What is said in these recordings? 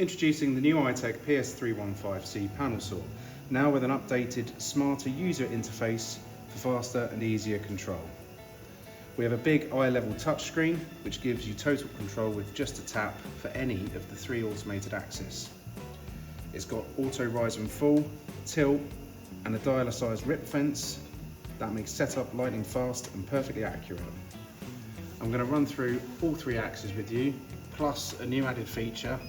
Introducing the new iTECH PS315C panel saw, now with an updated, smarter user interface for faster and easier control. We have a big eye-level touchscreen, which gives you total control with just a tap for any of the 3 automated axes. It's got auto rise and fall, tilt, and a dialer-sized rip fence that makes setup lightning fast and perfectly accurate. I'm going to run through all 3 axes with you, plus a new added feature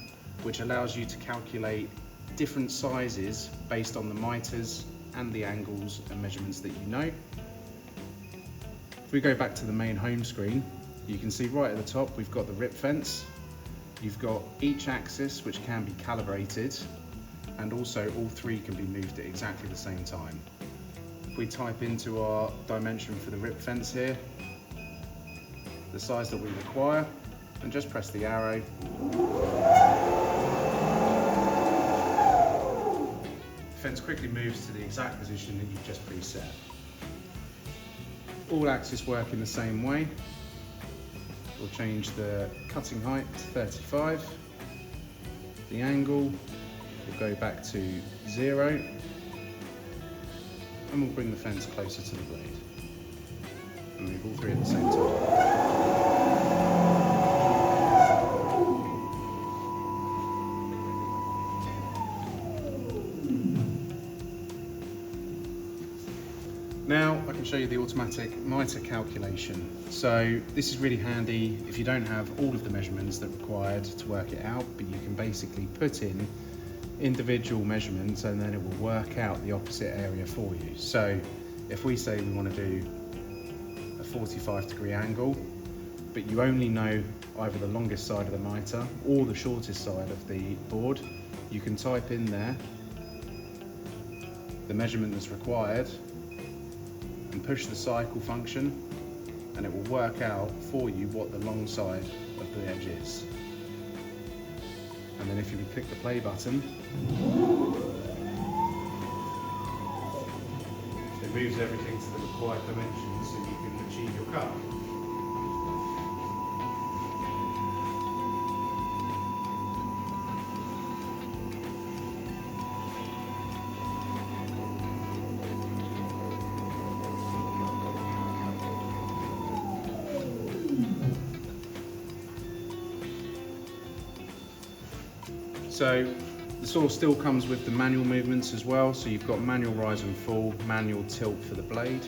which allows you to calculate different sizes based on the miters and the angles and measurements that you know. If we go back to the main home screen, you can see right at the top we've got the rip fence. You've got each axis which can be calibrated, and also all 3 can be moved at exactly the same time. If we type into our dimension for the rip fence here, the size that we require, and just press the arrow, the fence quickly moves to the exact position that you've just preset. All axes work in the same way. We'll change the cutting height to 35. The angle will go back to 0. And we'll bring the fence closer to the blade. And move all 3 at the same time. Now I can show you the automatic mitre calculation. So this is really handy if you don't have all of the measurements that are required to work it out, but you can basically put in individual measurements and then it will work out the opposite area for you. So if we say we want to do a 45-degree angle, but you only know either the longest side of the mitre or the shortest side of the board, you can type in there the measurement that's required and push the cycle function, and it will work out for you what the long side of the edge is. And then if you click the play button, it moves everything to the required dimensions so you can achieve your cut. So the saw still comes with the manual movements as well, so you've got manual rise and fall, manual tilt for the blade.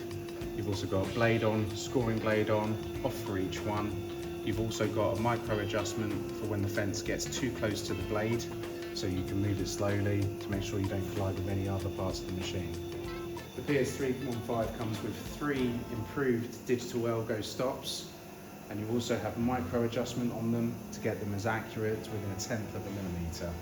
You've also got blade on, scoring blade on, off for each one. You've also got a micro adjustment for when the fence gets too close to the blade, so you can move it slowly to make sure you don't collide with any other parts of the machine. The PS315 comes with 3 improved digital Elgo stops, and you also have micro adjustment on them to get them as accurate within 1/10 of a millimetre.